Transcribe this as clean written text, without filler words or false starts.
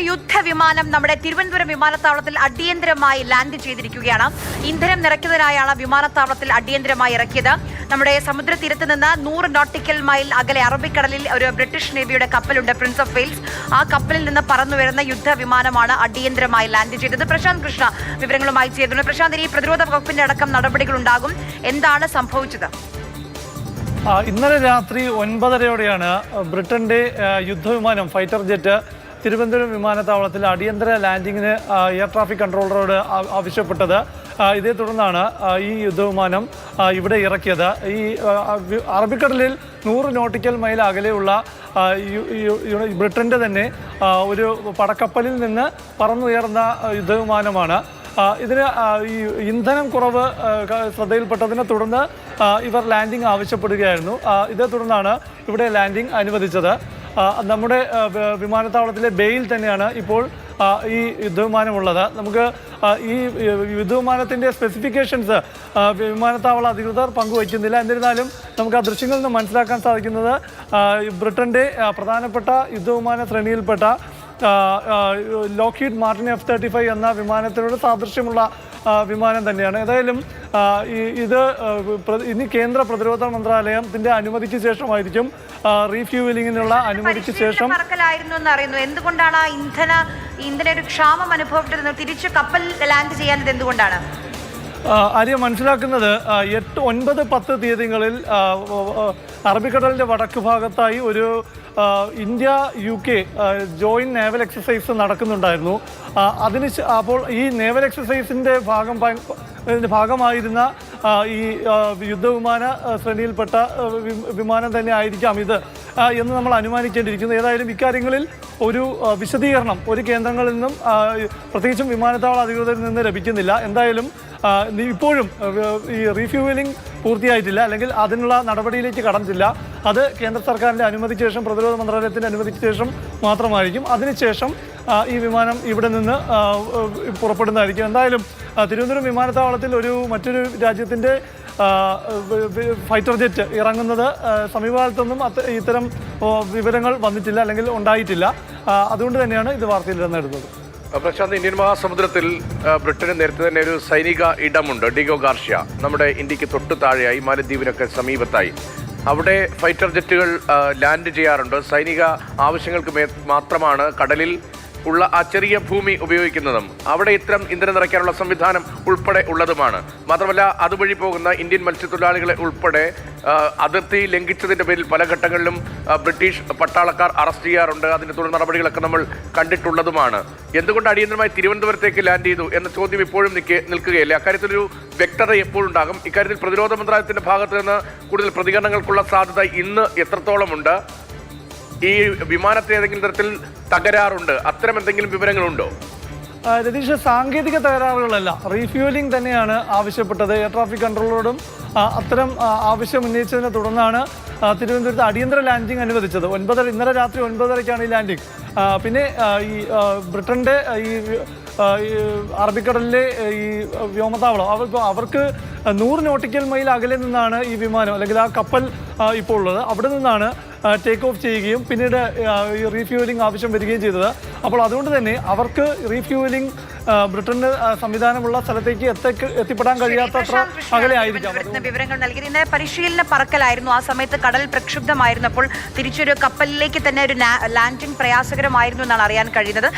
യുദ്ധവിമാനം നമ്മുടെ തിരുവനന്തപുരം വിമാനത്താവളത്തിൽ അടിയന്തരമായി ലാൻഡ് ചെയ്തിരിക്കുകയാണ്. ഇന്ധനം നിറയ്ക്കുന്നതിനായാണ് വിമാനത്താവളത്തിൽ അടിയന്തരമായി ഇറക്കിയത്. നമ്മുടെ സമുദ്രതീരത്ത് നിന്ന് 100 നോട്ടിക്കൽ മൈൽ അകലെ അറബിക്കടലിൽ ഒരു ബ്രിട്ടീഷ് നേവിയുടെ കപ്പലുണ്ട്, പ്രിൻസ് ഓഫ് വെയിൽസ്. ആ കപ്പലിൽ നിന്ന് പറന്നുവരുന്ന യുദ്ധവിമാനമാണ് അടിയന്തരമായി ലാൻഡ് ചെയ്തത്. പ്രശാന്ത് കൃഷ്ണ വിവരങ്ങളുമായി ചേരുന്നു. പ്രശാന്ത്, ഈ പ്രതിരോധ വകുപ്പിന്റെ അടക്കം നടപടികളുണ്ടാകും. എന്താണ് സംഭവിച്ചത്? ഇന്നലെ രാത്രി 9:30യോടെയാണ് ബ്രിട്ടന്റെ യുദ്ധവിമാനം ഫൈറ്റർ ജെറ്റ് തിരുവനന്തപുരം വിമാനത്താവളത്തിൽ അടിയന്തര ലാൻഡിങ്ങിന് എയർ ട്രാഫിക് കൺട്രോളറോട് ആവശ്യപ്പെട്ടത്. ഇതേ തുടർന്നാണ് ഈ യുദ്ധവിമാനം ഇവിടെ ഇറക്കിയത്. ഈ അറബിക്കടലിൽ 100 നോട്ടിക്കൽ മൈൽ അകലെയുള്ള ബ്രിട്ടന്റെ തന്നെ ഒരു പടക്കപ്പലിൽ നിന്ന് പറന്നുയർന്ന യുദ്ധവിമാനമാണ്. ഇതിന് ഈ ഇന്ധനം കുറവ് ശ്രദ്ധയിൽപ്പെട്ടതിനെ തുടർന്ന് ഇവർ ലാൻഡിംഗ് ആവശ്യപ്പെടുകയായിരുന്നു. ഇതേ തുടർന്നാണ് ഇവിടെ ലാൻഡിംഗ് അനുവദിച്ചത്. നമ്മുടെ വിമാനത്താവളത്തിലെ ബേയിൽ തന്നെയാണ് ഇപ്പോൾ ഈ യുദ്ധവിമാനമുള്ളത്. നമുക്ക് ഈ യുദ്ധവിമാനത്തിൻ്റെ സ്പെസിഫിക്കേഷൻസ് വിമാനത്താവള അധികൃതർ പങ്കുവയ്ക്കുന്നില്ല. എന്നിരുന്നാലും നമുക്ക് ആ ദൃശ്യങ്ങളിൽ നിന്ന് മനസ്സിലാക്കാൻ സാധിക്കുന്നത് ബ്രിട്ടൻ്റെ പ്രധാനപ്പെട്ട യുദ്ധവിമാന ശ്രേണിയിൽപ്പെട്ട ലോക്ഹീഡ് മാർട്ടിൻ F-35 എന്ന വിമാനത്തിനോട് സാദൃശ്യമുള്ള വിമാനം തന്നെയാണ്. ഏതായാലും ഇത് ഇനി കേന്ദ്ര പ്രതിരോധ മന്ത്രാലയത്തിന്റെ അനുമതിക്ക് ശേഷമായിരിക്കും റീഫ്യൂവലിങ്ങിനുള്ള അനുമതിക്ക് ശേഷം. എന്തുകൊണ്ടാണ് ഇന്ധന ഒരു ക്ഷാമം അനുഭവപ്പെട്ടത്? തിരിച്ച് കപ്പൽ ലാൻഡ് ചെയ്യാൻ എന്തുകൊണ്ടാണ്? ആര്യം മനസ്സിലാക്കുന്നത് 8, 9, 10 തീയതികളിൽ അറബിക്കടലിന്റെ വടക്ക് ഭാഗത്തായി ഒരു India UK joint naval exercise നടക്കുന്നുണ്ടായിരുന്നു. അപ്പോൾ ഈ നേവൽ എക്സസൈസിന്റെ ഭാഗമായിരുന്ന ഈ യുദ്ധവിമാന ശ്രേണിയിൽപ്പെട്ട വിമാനം തന്നെ ആയിരിക്കാം ഇത് എന്ന് നമ്മൾ അനുമാനിക്കേണ്ടിയിരിക്കുന്നു. ഏതായാലും ഇക്കാര്യങ്ങളിൽ ഒരു വിശദീകരണം ഒരു കേന്ദ്രങ്ങളിൽ നിന്നും പ്രത്യേകിച്ചും വിമാനത്താവള അധികൃതരിൽ നിന്ന് ലഭിക്കുന്നില്ല. എന്തായാലും ഇപ്പോഴും ഈ റീഫ്യൂവലിംഗ് പൂർത്തിയായിട്ടില്ല, അല്ലെങ്കിൽ അതിനുള്ള നടപടിയിലേക്ക് കടന്നിട്ടില്ല. അത് കേന്ദ്ര സർക്കാരിൻ്റെ അനുമതിക്ക് ശേഷം, പ്രതിരോധ മന്ത്രാലയത്തിൻ്റെ അനുമതിക്ക് ശേഷം മാത്രമായിരിക്കും. അതിനുശേഷം ഈ വിമാനം ഇവിടെ നിന്ന് പുറപ്പെടുന്നതായിരിക്കും. എന്തായാലും തിരുവനന്തപുരം വിമാനത്താവളത്തിൽ മറ്റൊരു രാജ്യത്തിൻ്റെ ഫൈറ്റർ ജെറ്റ് ഇറങ്ങുന്നത് സമീപകാലത്തൊന്നും ഇത്തരം വിവരങ്ങൾ വന്നിട്ടില്ല, അല്ലെങ്കിൽ ഉണ്ടായിട്ടില്ല. അതുകൊണ്ട് തന്നെയാണ് ഇത് വാർത്തയിൽ ഇടുന്നത്. പ്രശാന്ത്, ഇന്ത്യൻ മഹാസമുദ്രത്തിൽ ബ്രിട്ടന് നേരത്തെ തന്നെ ഒരു സൈനിക ഇടമുണ്ട്, ഡിഗോ ഗാർഷ്യ. നമ്മുടെ ഇന്ത്യക്ക് തൊട്ടു താഴെയായി, മാലദ്വീപിനൊക്കെ സമീപത്തായി. അവിടെ ഫൈറ്റർ ജെറ്റുകൾ ലാൻഡ് ചെയ്യാറുണ്ട്. സൈനിക ആവശ്യങ്ങൾക്ക് മാത്രമാണ് കടലിൽ ഉള്ള ആ ചെറിയ ഭൂമി ഉപയോഗിക്കുന്നതും അവിടെ ഇത്തരം ഇന്ധനം നിറയ്ക്കാനുള്ള സംവിധാനം ഉൾപ്പെടെ ഉള്ളതുമാണ്. മാത്രമല്ല, അതുവഴി പോകുന്ന ഇന്ത്യൻ മത്സ്യത്തൊഴിലാളികളെ ഉൾപ്പെടെ അതിർത്തി ലംഘിച്ചതിൻ്റെ പേരിൽ പല ഘട്ടങ്ങളിലും ബ്രിട്ടീഷ് പട്ടാളക്കാർ അറസ്റ്റ് ചെയ്യാറുണ്ട്. അതിൻ്റെ തുടർ നടപടികളൊക്കെ നമ്മൾ കണ്ടിട്ടുള്ളതുമാണ്. എന്തുകൊണ്ട് അടിയന്തരമായി തിരുവനന്തപുരത്തേക്ക് ലാൻഡ് ചെയ്തു എന്ന ചോദ്യം ഇപ്പോഴും നിൽക്കുകയില്ല. അക്കാര്യത്തിലൊരു വ്യക്തത എപ്പോഴുണ്ടാകും. ഇക്കാര്യത്തിൽ പ്രതിരോധ മന്ത്രാലയത്തിൻ്റെ ഭാഗത്ത് നിന്ന് കൂടുതൽ പ്രതികരണങ്ങൾക്കുള്ള സാധ്യത ഇന്ന് എത്രത്തോളമുണ്ട്? ഈ വിമാനത്തിൽ ഏതെങ്കിലും തരത്തിൽ തകരാറുണ്ട്, അത്തരം എന്തെങ്കിലും വിവരങ്ങളുണ്ടോ? രതീഷ്, സാങ്കേതിക തകരാറുകളല്ല, റീഫ്യൂവലിംഗ് തന്നെയാണ് ആവശ്യപ്പെട്ടത്. എയർ ട്രാഫിക് കൺട്രോളറോടും അത്തരം ആവശ്യം ഉന്നയിച്ചതിനെ തുടർന്നാണ് തിരുവനന്തപുരത്ത് അടിയന്തര ലാൻഡിംഗ് അനുവദിച്ചത്. ഇന്നലെ രാത്രി 9:30ക്കാണ് ഈ ലാൻഡിംഗ്. പിന്നെ ഈ ബ്രിട്ടൻ്റെ ഈ അറബിക്കടലിലെ ഈ വ്യോമതാവളം അവർക്ക് 100 നോട്ടിക്കൽ മൈൽ അകലെ നിന്നാണ് ഈ വിമാനം, അല്ലെങ്കിൽ ആ കപ്പൽ ഇപ്പോൾ ഉള്ളത്. അവിടെ നിന്നാണ് ടേക്ക് ഓഫ് ചെയ്യുകയും പിന്നീട് ഈ റീഫ്യൂവലിംഗ് ആവശ്യം വരികയും ചെയ്തത്. അപ്പോൾ അതുകൊണ്ട് തന്നെ അവർക്ക് റീഫ്യൂവലിംഗ് ബ്രിട്ടന്റെ സംവിധാനമുള്ള സ്ഥലത്തേക്ക് എത്തിപ്പെടാൻ കഴിയാത്തത്ര അകലെ ആയിരിക്കാം. വിവരങ്ങൾ നൽകി. ഇന്നലെ പരിശീലന പറക്കലായിരുന്നു. ആ സമയത്ത് കടൽ പ്രക്ഷുബ്ധമായിരുന്നപ്പോൾ തിരിച്ചൊരു കപ്പലിലേക്ക് തന്നെ ഒരു ലാൻഡിംഗ് പ്രയാസകരമായിരുന്നു എന്നാണ് അറിയാൻ കഴിയുന്നത്.